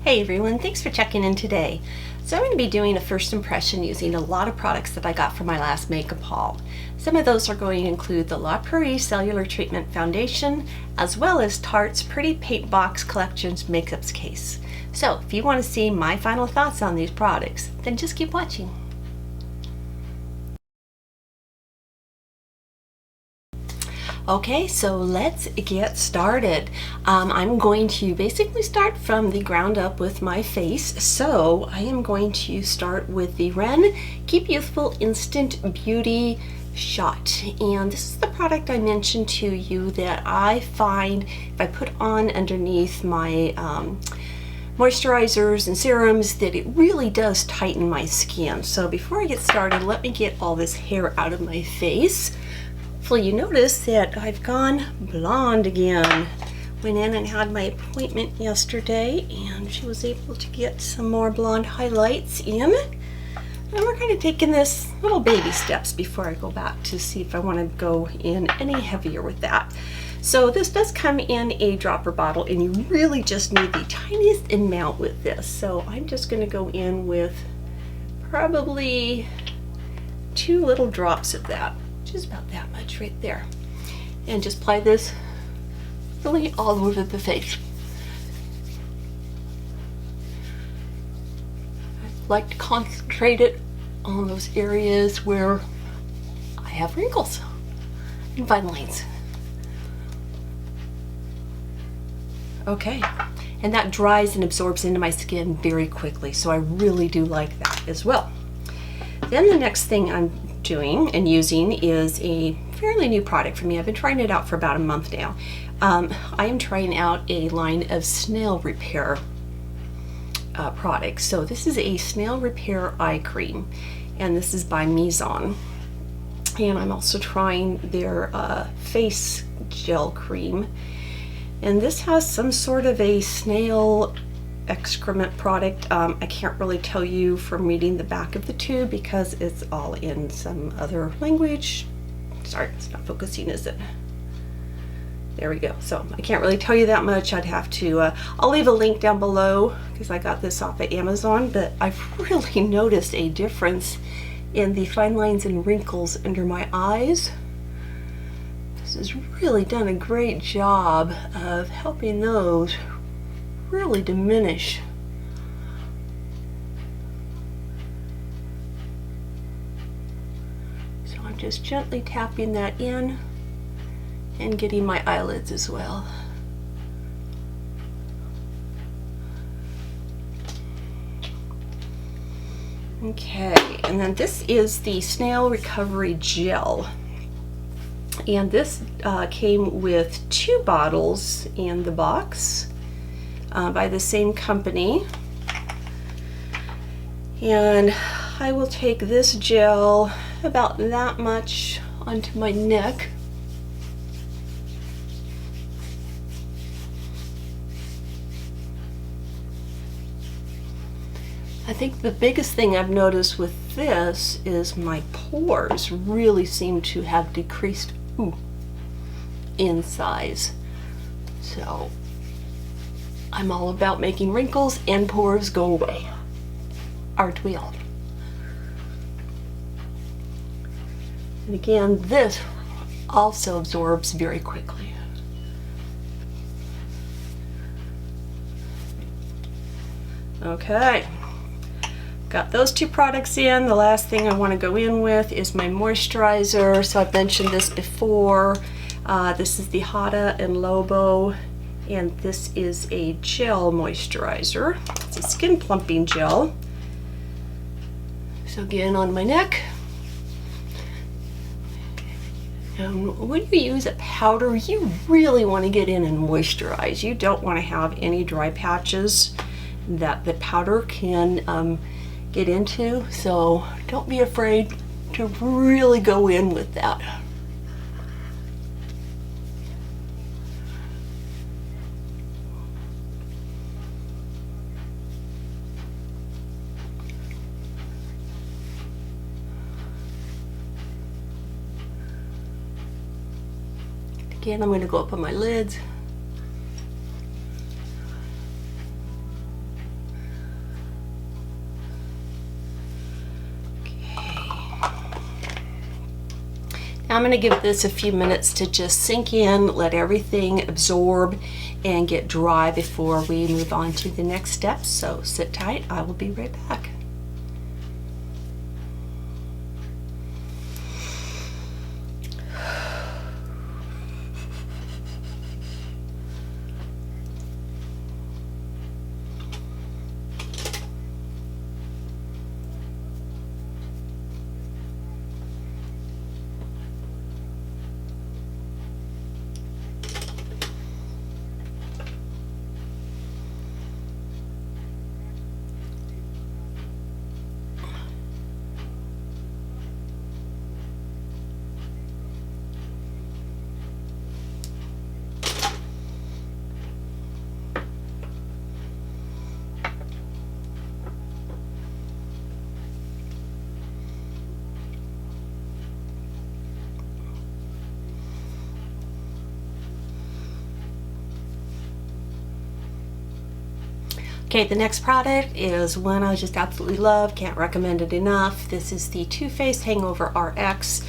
Hey everyone, thanks for checking in today. So I'm going to be doing a first impression using a lot of products that I got from my last makeup haul. Some of those are going to include the Prairie Cellular Treatment Foundation, as well as Tarte's Pretty Paintbox Collections Makeups Case. So if you want to see my final thoughts on these products, then just keep watching. Okay, so let's get started. I'm going to basically start from the ground up with my face. So I am going to start with the Ren Keep Youthful Instant Beauty Shot. And this is the product I mentioned to you that I find if I put on underneath my moisturizers and serums that it really does tighten my skin. So before I get started, let me get all this hair out of my face. Hopefully you notice that I've gone blonde again. Went in and had my appointment yesterday and she was able to get some more blonde highlights in. And we're kind of taking this little baby steps before I go back to see if I want to go in any heavier with that. So this does come in a dropper bottle and you really just need the tiniest amount with this. So I'm just going to go in with probably 2 little drops of that. Just about that much right there, and just apply this really all over the face. I like to concentrate it on those areas where I have wrinkles and fine lines. Okay, and that dries and absorbs into my skin very quickly, so I really do like that as well. Then the next thing I'm doing and using is a fairly new product for me. I've been trying it out for about a month now. I am trying out a line of snail repair products. So this is a snail repair eye cream, and this is by Maison. And I'm also trying their face gel cream, and this has some sort of a snail excrement product. I can't really tell you from reading the back of the tube because it's all in some other language. Sorry, it's not focusing, is it? There we go. So I can't really tell you that much. I'd have to, I'll leave a link down below because I got this off of Amazon, but I've really noticed a difference in the fine lines and wrinkles under my eyes. This has really done a great job of helping those really diminish. So I'm just gently tapping that in and getting my eyelids as well. Okay, and then this is the Snail Recovery Gel. And this came with 2 bottles in the box. By the same company, and I will take this gel about that much onto my neck. I think the biggest thing I've noticed with this is my pores really seem to have decreased in size. So I'm all about making wrinkles and pores go away. Aren't we all? And again, this also absorbs very quickly. Okay, got those 2 products in. The last thing I want to go in with is my moisturizer. So I've mentioned this before. This is the Hada and Lobo. And this is a gel moisturizer. It's a skin plumping gel. So again, on my neck. And when you use a powder, you really want to get in and moisturize. You don't want to have any dry patches that the powder can get into. So don't be afraid to really go in with that. Again, I'm going to go up on my lids. I'm going to give this a few minutes to just sink in, let everything absorb and get dry before we move on to the next steps. So sit tight, I will be right back. Okay, the next product is one I just absolutely love, can't recommend it enough. This is the Too Faced Hangover RX.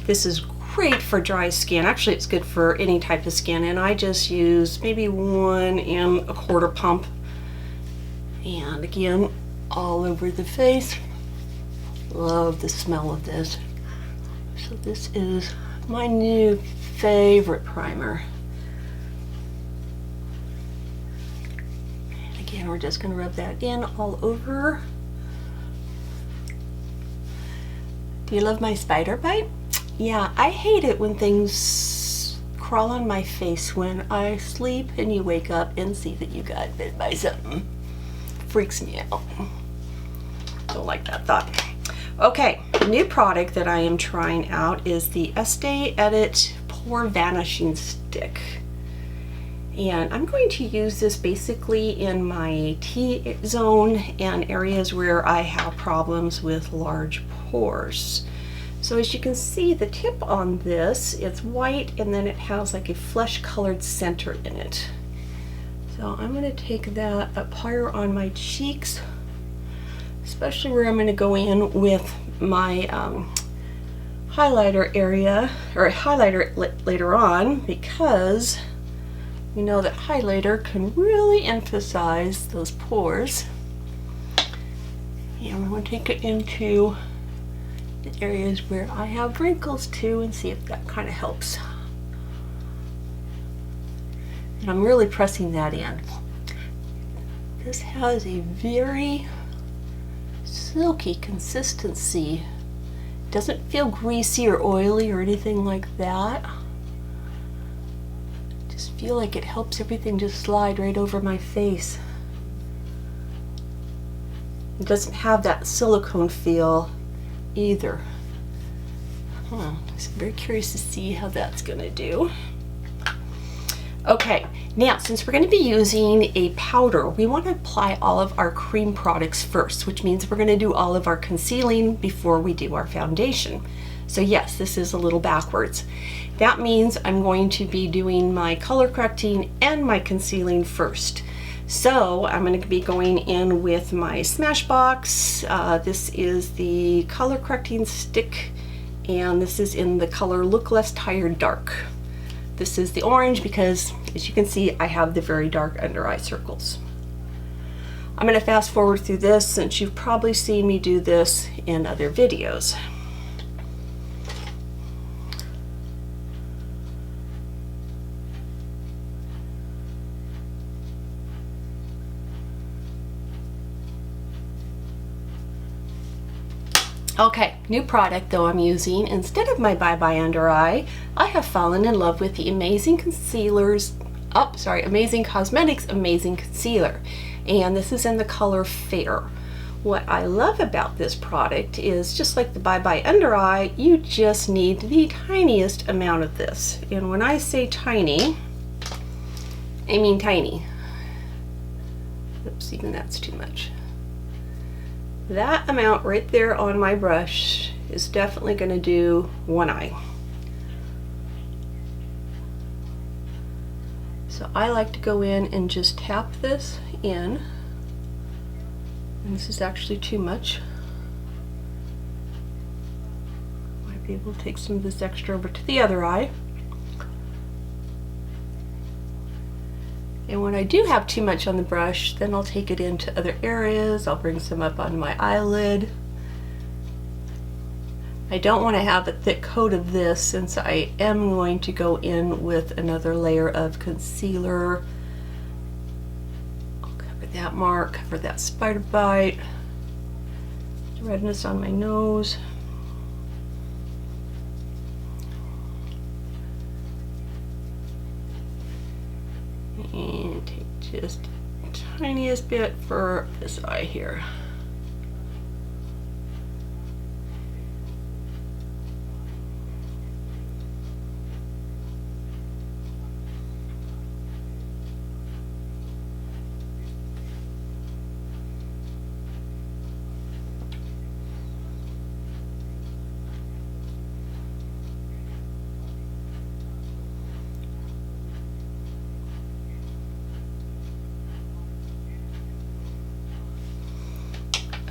This is great for dry skin. Actually, it's good for any type of skin, and I just use maybe 1¼ pump. And again, all over the face. Love the smell of this. So this is my new favorite primer. Again, we're just going to rub that in all over. Do you love my spider bite? Yeah, I hate it when things crawl on my face when I sleep and you wake up and see that you got bit by something. Freaks me out. Don't like that thought. Okay, the new product that I am trying out is the Estée Edit Pore Vanishing Stick. And I'm going to use this basically in my T-zone and areas where I have problems with large pores. So as you can see, the tip on this, it's white and then it has like a flesh colored center in it. So I'm going to take that up higher on my cheeks, especially where I'm going to go in with my highlighter area, or highlighter later on, because you know that highlighter can really emphasize those pores. And I'm going to take it into the areas where I have wrinkles too and see if that kind of helps. And I'm really pressing that in. This has a very silky consistency. It doesn't feel greasy or oily or anything like that. Just feel like it helps everything just slide right over my face. It doesn't have that silicone feel either. I'm very curious to see how that's gonna do. Okay, now since we're going to be using a powder, we want to apply all of our cream products first, which means we're going to do all of our concealing before we do our foundation. So yes, this is a little backwards. That means I'm going to be doing my color correcting and my concealing first. So I'm going to be going in with my Smashbox. This is the color correcting stick, and this is in the color Look Less Tired Dark. This is the orange because, as you can see, I have the very dark under eye circles. I'm going to fast forward through this since you've probably seen me do this in other videos. Okay, new product though I'm using. Instead of my Bye Bye Under Eye, I have fallen in love with the Amazing Amazing Cosmetics Amazing Concealer. And this is in the color Fair. What I love about this product is, just like the Bye Bye Under Eye, you just need the tiniest amount of this. And when I say tiny, I mean tiny. Oops, even that's too much. That amount right there on my brush is definitely going to do one eye. So I like to go in and just tap this in. And this is actually too much. My be able to take some of this extra over to the other eye. And when I do have too much on the brush, then I'll take it into other areas. I'll bring some up on my eyelid. I don't want to have a thick coat of this since I am going to go in with another layer of concealer. I'll cover that mark, cover that spider bite, redness on my nose. And take just the tiniest bit for this eye here.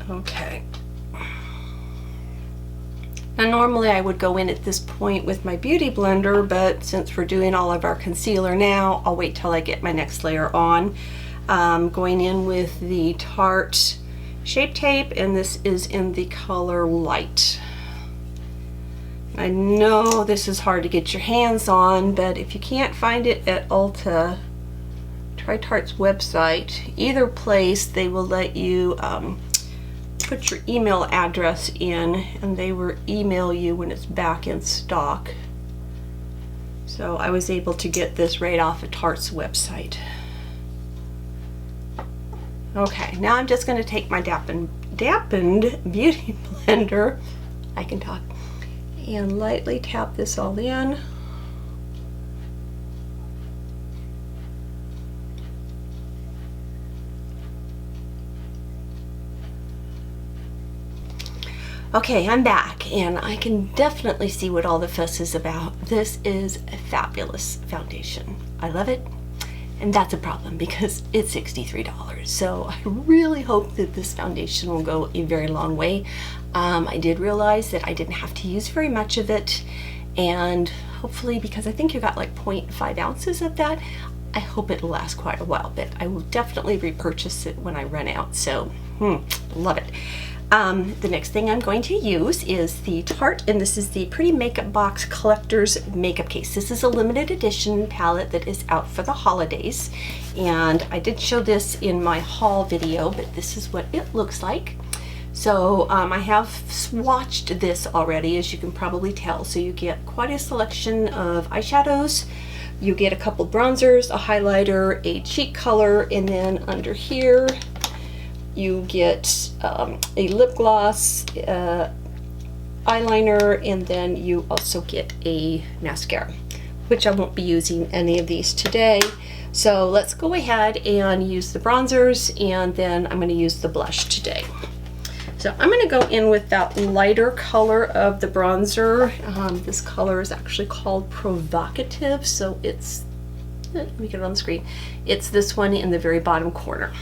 Okay. Now normally I would go in at this point with my beauty blender, but since we're doing all of our concealer now, I'll wait till I get my next layer on. Going in with the Tarte Shape Tape, and this is in the color Light. I know this is hard to get your hands on, but if you can't find it at Ulta, try Tarte's website. Either place, they will let you put your email address in and they will email you when it's back in stock. So I was able to get this right off of Tarte's website. Okay, now I'm just going to take my dampened beauty blender, I can talk, and lightly tap this all in. Okay, I'm back and I can definitely see what all the fuss is about. This is a fabulous foundation. I love it, and that's a problem because it's $63. So I really hope that this foundation will go a very long way. I did realize that I didn't have to use very much of it, and hopefully, because I think you got like 0.5 ounces of that, I hope it'll last quite a while, but I will definitely repurchase it when I run out. So, love it. The next thing I'm going to use is the Tarte, and this is the Pretty Makeup Box Collector's Makeup Case. This is a limited edition palette that is out for the holidays, and I did show this in my haul video, but this is what it looks like. So I have swatched this already, as you can probably tell. So you get quite a selection of eyeshadows. You get a couple bronzers, a highlighter, a cheek color, and then under here you get a lip gloss, eyeliner, and then you also get a mascara, which I won't be using any of these today. So let's go ahead and use the bronzers, and then I'm going to use the blush today. So I'm going to go in with that lighter color of the bronzer. This color is actually called Provocative, so it's, let me get it on the screen. It's this one in the very bottom corner.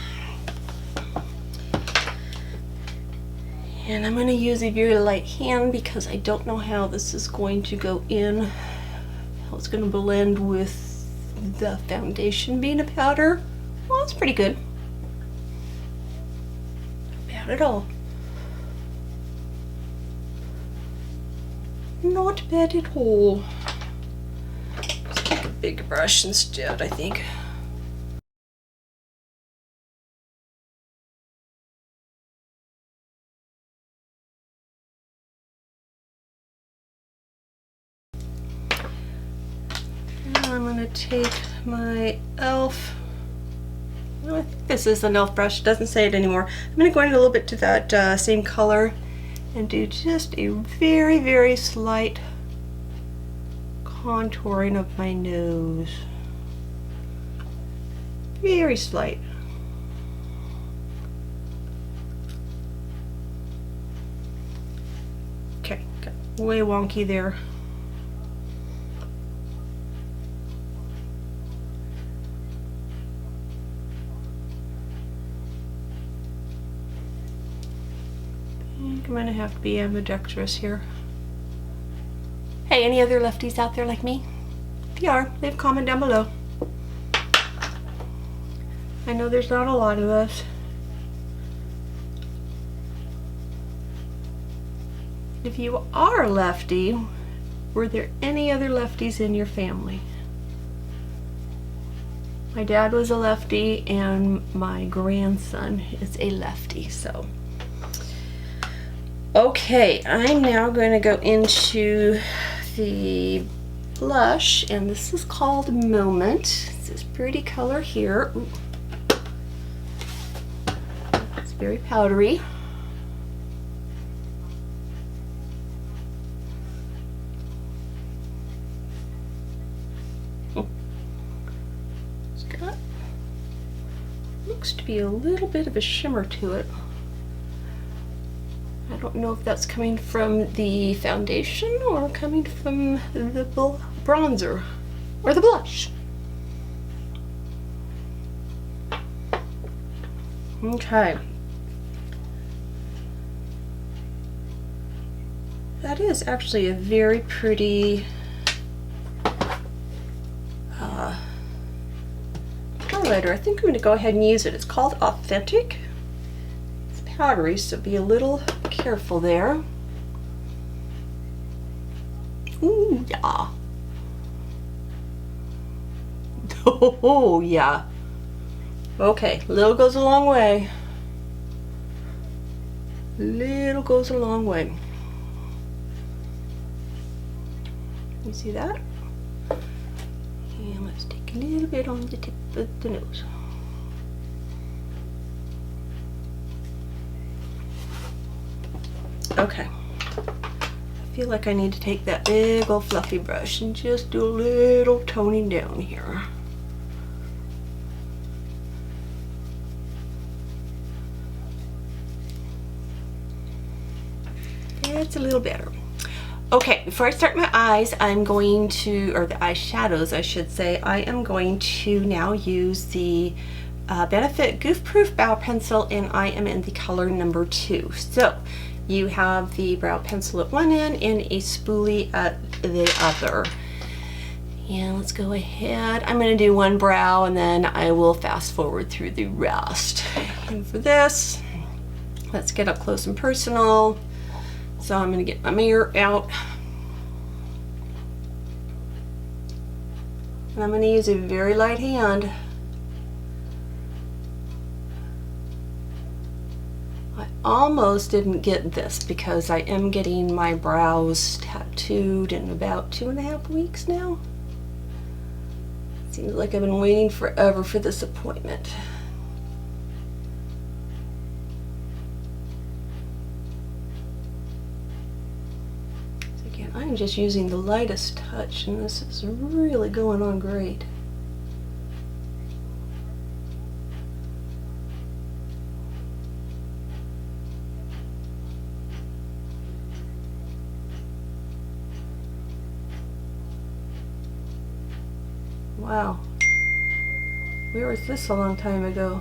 And I'm going to use a very light hand because I don't know how this is going to go in, how it's going to blend with the foundation being a powder. Well, it's pretty good. Not bad at all. Not bad at all. Let's take a big brush instead, I think. I'm going to take my e.l.f. I think this is an e.l.f. brush. It doesn't say it anymore. I'm going to go in a little bit to that same color and do just a very, very slight contouring of my nose. Very slight. Okay, got way wonky there. I'm going to have to be ambidextrous here. Hey, any other lefties out there like me? If you are, leave a comment down below. I know there's not a lot of us. If you are a lefty, were there any other lefties in your family? My dad was a lefty and my grandson is a lefty, so. Okay, I'm now going to go into the blush, and this is called Moment. It's this pretty color here. Ooh. It's very powdery. It's got, looks to be a little bit of a shimmer to it. I don't know if that's coming from the foundation or coming from the bronzer or the blush. Okay. That is actually a very pretty highlighter. I think I'm going to go ahead and use it. It's called Authentic. It's powdery, so be a little careful there. Ooh, yeah. Oh, yeah. Okay, little goes a long way. Little goes a long way. You see that? And let's take a little bit on the tip of the nose. Okay. I feel like I need to take that big old fluffy brush and just do a little toning down here. That's a little better. Okay, before I start my eyes, I'm going to, or the eyeshadows I should say, I am going to now use the Benefit Goof Proof Brow Pencil, and I am in the color number 2. So, you have the brow pencil at one end and a spoolie at the other. And let's go ahead. I'm going to do one brow and then I will fast forward through the rest. And for this, let's get up close and personal. So I'm going to get my mirror out. And I'm going to use a very light hand. I almost didn't get this because I am getting my brows tattooed in about 2.5 weeks now. Seems like I've been waiting forever for this appointment. I'm just using the lightest touch and this is really going on great. Wow. Where was this a long time ago?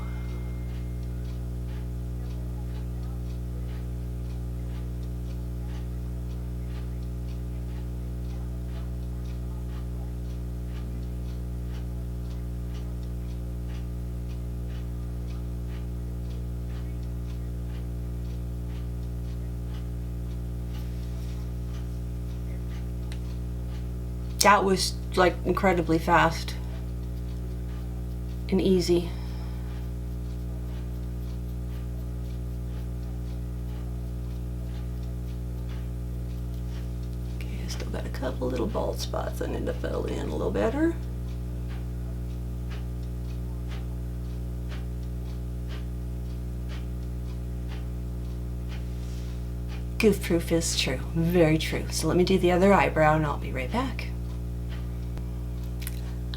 That was like incredibly fast and easy. Okay, I still got a couple little bald spots I need to fill in a little better. Goof proof is true, very true. So let me do the other eyebrow and I'll be right back.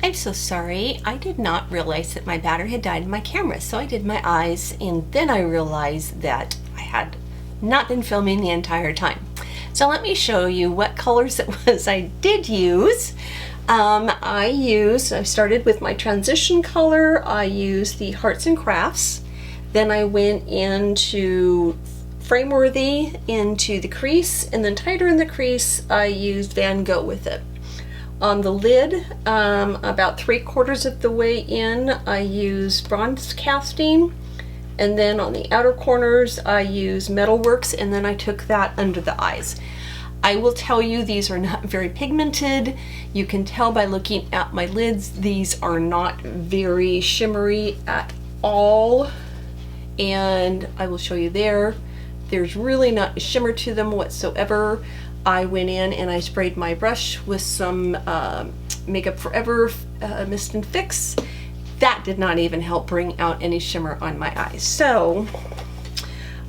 I'm so sorry, I did not realize that my battery had died in my camera, so I did my eyes and then I realized that I had not been filming the entire time. So let me show you what colors it was I did use. I started with my transition color, I used the Arts and Crafts, then I went into Frameworthy into the crease, and then tighter in the crease I used Van Gogh with it. On the lid, about 3/4 of the way in, I used bronze casting, and then on the outer corners I used Metalworks, and then I took that under the eyes. I will tell you, these are not very pigmented. You can tell by looking at my lids, these are not very shimmery at all, and I will show you there. There's really not a shimmer to them whatsoever. I went in and I sprayed my brush with some Makeup Forever Mist and Fix. That did not even help bring out any shimmer on my eyes. So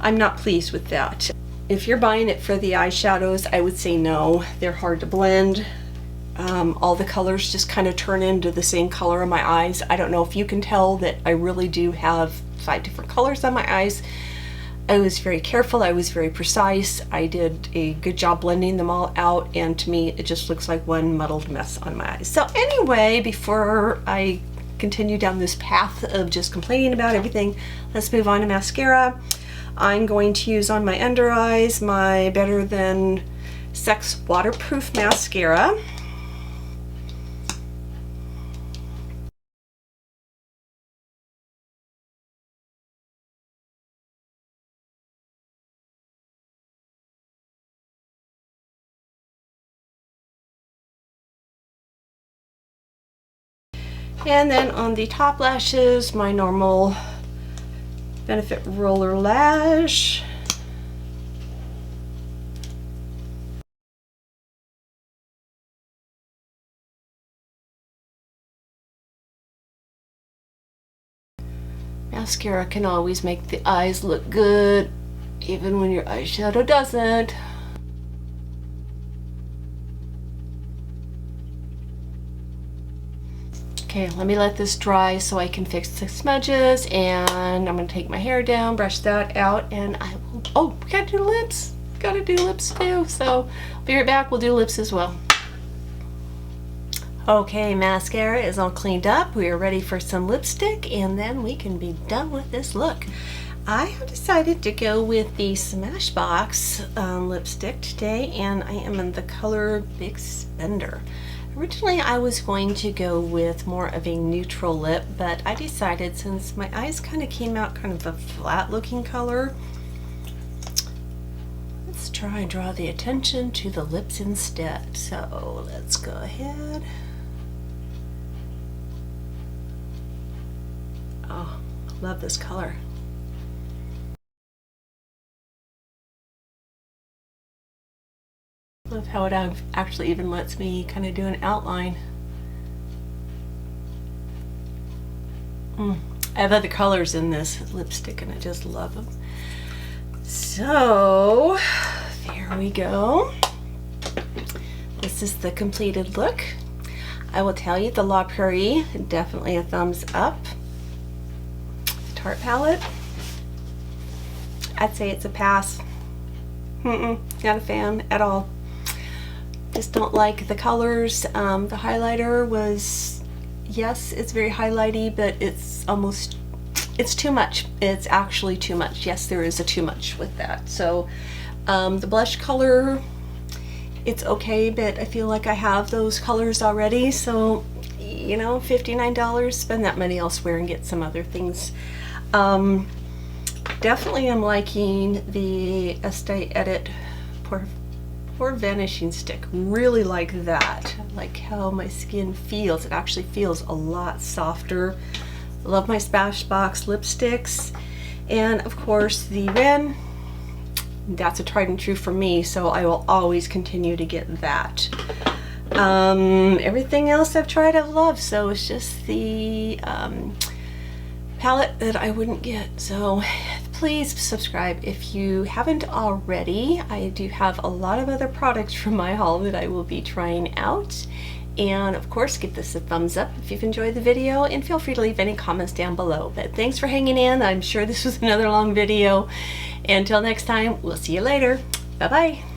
I'm not pleased with that. If you're buying it for the eyeshadows, I would say no. They're hard to blend. All the colors just kind of turn into the same color on my eyes. I don't know if you can tell that I really do have 5 different colors on my eyes. I was very careful, I was very precise. I did a good job blending them all out, and to me it just looks like one muddled mess on my eyes. So anyway, before I continue down this path of just complaining about everything, let's move on to mascara. I'm going to use on my under eyes my Better Than Sex Waterproof Mascara. And then on the top lashes, my normal Benefit Roller Lash. Mascara can always make the eyes look good, even when your eyeshadow doesn't. Okay, let me let this dry so I can fix the smudges, and I'm gonna take my hair down, brush that out, and I will, oh, we gotta do lips. Gotta do lips too, so I'll be right back, we'll do lips as well. Okay, mascara is all cleaned up. We are ready for some lipstick, and then we can be done with this look. I have decided to go with the Smashbox lipstick today, and I am in the color Big Spender. Originally I was going to go with more of a neutral lip, but I decided, since my eyes kind of came out kind of a flat looking color, let's try and draw the attention to the lips instead. So let's go ahead. Oh, I love this color. Love how it actually even lets me kind of do an outline. I have other colors in this lipstick and I just love them. So there we go. This is the completed look. I will tell you, the La Prairie, definitely a thumbs up. The Tarte palette, I'd say it's a pass. Not a fan at all. Just don't like the colors. The highlighter was, yes, it's very highlighty, but it's too much. It's actually too much. Yes, there is a too much with that. So the blush color, it's okay, but I feel like I have those colors already. So, you know, $59, spend that money elsewhere and get some other things. Definitely am liking the Estée Edit Pore Vanishing stick. Really like that. I like how my skin feels. It actually feels a lot softer. Love my Smashbox lipsticks, and of course the Ren. That's a tried and true for me, so I will always continue to get that. Everything else I've tried I've loved, so it's just the palette that I wouldn't get. So please subscribe if you haven't already. I do have a lot of other products from my haul that I will be trying out. And of course, give this a thumbs up if you've enjoyed the video, and feel free to leave any comments down below. But thanks for hanging in. I'm sure this was another long video. Until next time, we'll see you later. Bye-bye.